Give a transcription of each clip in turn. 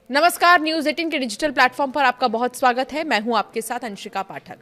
नमस्कार, न्यूज 18 के digital platform पर आपका बहुत स्वागत है। मैं हूं आपके साथ अंशिका पाठक।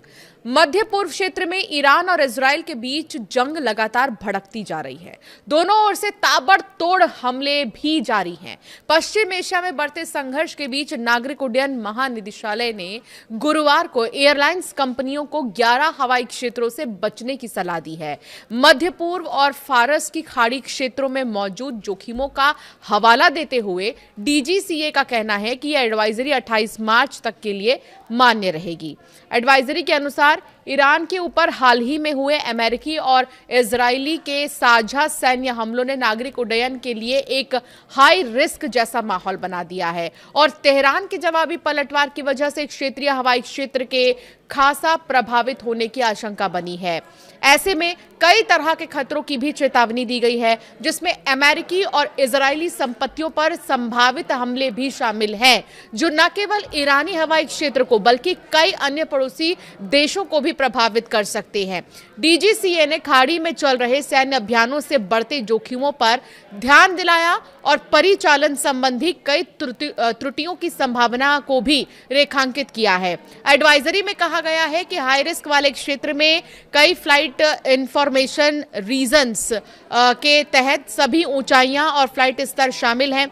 मध्य पूर्व क्षेत्र में ईरान और इजराइल के बीच जंग लगातार भड़कती जा रही है। दोनों ओर से ताबड़तोड़ हमले भी जारी हैं। पश्चिम एशिया में बढ़ते संघर्ष के बीच नागरिक उड्डयन महानिदेशालय ने गुरुवार को एयरलाइंस कंपनियों को 11 हवाई क्षेत्रों से बचने की सलाह दी है। मध्य पूर्व और फारस की खाड़ी क्षेत्रों में मौजूद जोखिमों का हवाला देते हुए डीजीसीए का कहना है कि यह एडवाइजरी 28 मार्च तक के लिए मान्य रहेगी। एडवाइजरी के अनुसार ईरान के ऊपर हाल ही में हुए अमेरिकी और इजरायली के साझा सैन्य हमलों ने नागरिक उड्डयन के लिए एक हाई रिस्क जैसा माहौल बना दिया है और तेहरान के जवाबी पलटवार की वजह से क्षेत्रीय हवाई क्षेत्र के खासा प्रभावित होने की आशंका बनी है। ऐसे में कई तरह के खतरों की भी चेतावनी दी गई है, जिसमें अमेरिकी और इजरायली संपत्तियों पर संभावित हमले भी शामिल हैं, जो न केवल ईरानी हवाई क्षेत्र को बल्कि कई अन्य पड़ोसी देशों को भी प्रभावित कर सकते हैं। डीजीसीए ने खाड़ी में चल रहे सैन्य अभियानों से बढ़ते जोखिमों पर ध्यान दिलाया और परिचालन संबंधी कई त्रुटियों की संभावना को भी रेखांकित किया है। एडवाइजरी में कहा गया है कि हाई रिस्क वाले क्षेत्र में कई फ्लाइट इंफॉर्मेशन रीजंस के तहत सभी ऊंचाइयां और फ्लाइट स्तर शामिल हैं।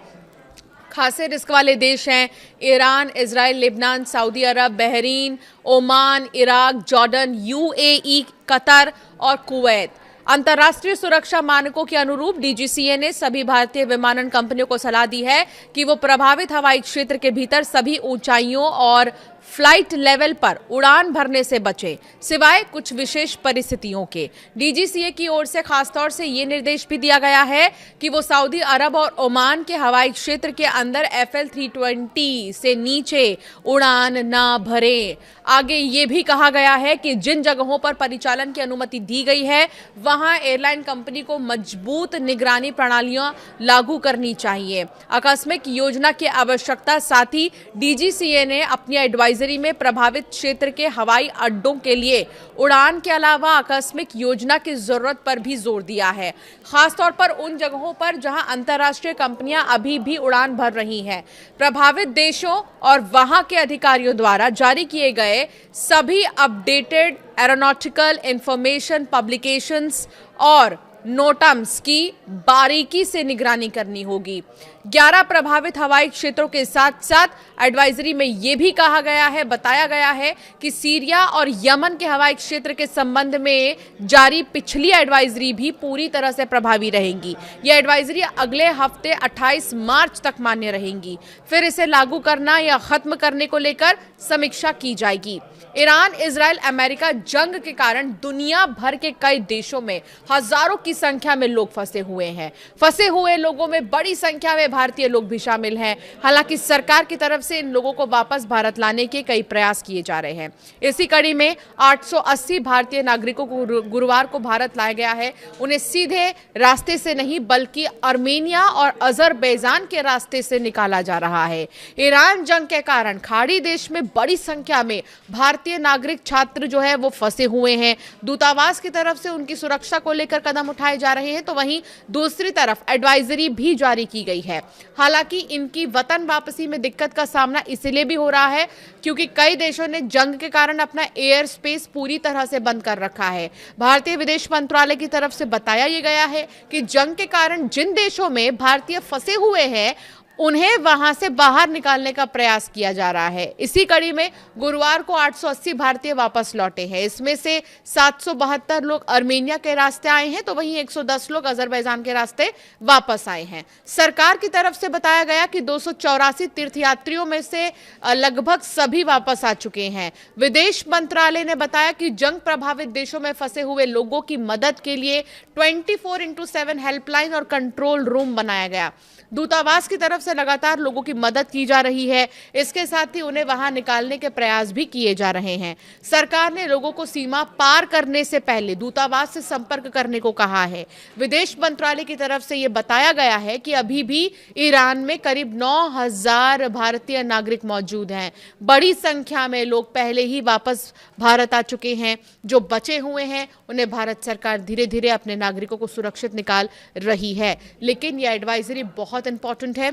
खासे रिस्क वाले देश हैं Iran, Israel, Lebanon, Saudi Arab, Bahrain, Oman, Iraq, Jordan, UAE, Qatar और कुवैत। अंतर्राष्ट्रीय सुरक्षा मानकों के अनुरूप डीजीसीए ने सभी भारतीय विमानन कंपनियों को सलाह दी है कि वो प्रभावित हवाई क्षेत्र के भीतर सभी ऊंचाइयों और फ्लाइट लेवल पर उड़ान भरने से बचें, सिवाय कुछ विशेष परिस्थितियों के। डीजीसीए की ओर से खासतौर से ये निर्देश भी दिया गया है कि वो सऊदी अरब और ओमान के हवाई क्षेत्र के अंदर FL-320 से नीचे उड़ान ना भरें। आगे ये भी कहा गया है कि जिन जगहों पर परिचालन की अनुमति दी गई है वहां एयरलाइन कंपनी को मजबूत निगरानी प्रणालियां लागू करनी चाहिए। आकस्मिक योजना की आवश्यकता, साथ ही डीजीसीए ने अपनी एडवाइजरी में प्रभावित क्षेत्र के हवाई अड्डों के लिए उड़ान के अलावा आकस्मिक योजना की जरूरत पर भी जोर दिया है, खासतौर पर उन जगहों पर जहां अंतर्राष्ट्रीय कंपनियां अभी भी उड़ान भर रही हैं। प्रभावित देशों और वहां के अधिकारियों द्वारा जारी किए गए सभी अपडेटेड एरोनॉटिकल इंफॉर्मेशन पब्लिकेशंस और नोटम्स की बारीकी से निगरानी करनी होगी। 11 प्रभावित हवाई क्षेत्रों के साथ साथ एडवाइजरी में यह भी कहा गया है, बताया गया है कि सीरिया और यमन के हवाई क्षेत्र के संबंध में जारी पिछली एडवाइजरी भी पूरी तरह से प्रभावी रहेंगी। यह एडवाइजरी अगले हफ्ते 28 मार्च तक मान्य रहेंगी, फिर इसे लागू करना या खत्म करने को लेकर समीक्षा की जाएगी। ईरान, इजराइल, अमेरिका जंग के कारण दुनिया भर के कई देशों में हजारों की संख्या में लोग फंसे हुए हैं। फंसे हुए लोगों में बड़ी संख्या में भारतीय लोग भी शामिल हैं। हालांकि सरकार की तरफ से इन लोगों को वापस भारत लाने के कई प्रयास किए जा रहे हैं। इसी कड़ी में 880 भारतीय नागरिकों को गुरुवार को भारत लाया गया है। उन्हें सीधे रास्ते से नहीं बल्कि आर्मेनिया और अजरबैजान के रास्ते से निकाला जा रहा है। ईरान जंग के कारण खाड़ी देश में बड़ी संख्या में भारतीय नागरिक छात्र जो है वो फंसे हुए हैं। दूतावास की तरफ से उनकी सुरक्षा को लेकर कदम उठाए जा रहे हैं, तो वहीं दूसरी तरफ एडवाइजरी भी जारी की गई है। हालांकि इनकी वतन वापसी में दिक्कत का सामना इसलिए भी हो रहा है क्योंकि कई देशों ने जंग के कारण अपना एयर स्पेस पूरी तरह से बंद कर रखा है। भारतीय विदेश मंत्रालय की तरफ से बताया गया है कि जंग के कारण जिन देशों में भारतीय फंसे हुए हैं उन्हें वहां से बाहर निकालने का प्रयास किया जा रहा है। इसी कड़ी में गुरुवार को 880 भारतीय वापस लौटे हैं। इसमें से 772 लोग आर्मेनिया के रास्ते आए हैं, तो वहीं 110 लोग अजरबैजान के रास्ते वापस आए हैं। सरकार की तरफ से बताया गया कि 284 तीर्थयात्रियों में से लगभग सभी वापस आ चुके हैं। विदेश मंत्रालय ने बताया कि जंग प्रभावित देशों में फंसे हुए लोगों की मदद के लिए 24x7 हेल्पलाइन और कंट्रोल रूम बनाया गया। दूतावास की तरफ से लगातार लोगों की मदद की जा रही है। इसके साथ ही उन्हें वहां निकालने के प्रयास भी किए जा रहे हैं। सरकार ने लोगों को सीमा पार करने से पहले दूतावास से संपर्क करने को कहा है। विदेश मंत्रालय की तरफ से यह बताया गया है कि अभी भी ईरान में करीब 9000 भारतीय नागरिक मौजूद हैं। बड़ी संख्या में लोग पहले ही वापस भारत आ चुके हैं। जो बचे हुए हैं उन्हें भारत सरकार धीरे धीरे अपने नागरिकों को सुरक्षित निकाल रही है। लेकिन यह एडवाइजरी बहुत इंपॉर्टेंट है।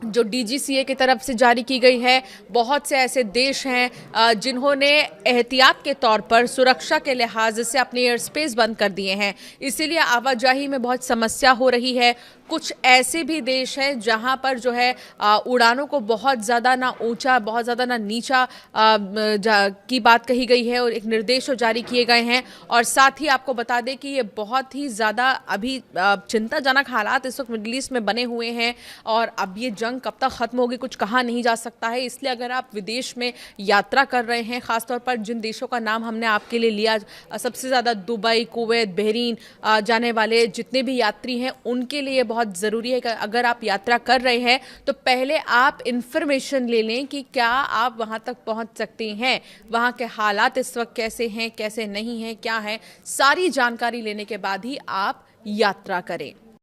जो डीजीसीए की तरफ से जारी की गई है। बहुत से ऐसे देश हैं जिन्होंने एहतियात के तौर पर सुरक्षा के लिहाज से अपने एयर स्पेस बंद कर दिए हैं, इसीलिए आवाजाही में बहुत समस्या हो रही है। कुछ ऐसे भी देश हैं जहां पर जो है उड़ानों को बहुत ज़्यादा ना ऊंचा, बहुत ज़्यादा ना नीचा की बात कही गई है और एक निर्देश जारी किए गए हैं। और साथ ही आपको बता दें कि ये बहुत ही ज़्यादा अभी चिंताजनक हालात इस वक्त मिडल ईस्ट में बने हुए हैं और अब ये जंग कब तक खत्म होगी कुछ कहा नहीं जा सकता है। इसलिए अगर आप विदेश में यात्रा कर रहे हैं, खासतौर पर जिन देशों का नाम हमने आपके लिए लिया, सबसे ज़्यादा दुबई, कुवैत, बहरीन जाने वाले जितने भी यात्री हैं उनके लिए बहुत ज़रूरी है कि अगर आप यात्रा कर रहे हैं तो पहले आप इंफॉर्मेशन ले लें कि क्या आप वहाँ तक पहुँच सकते हैं, वहाँ के हालात इस वक्त कैसे हैं, कैसे नहीं हैं, क्या है, सारी जानकारी लेने के बाद ही आप यात्रा करें।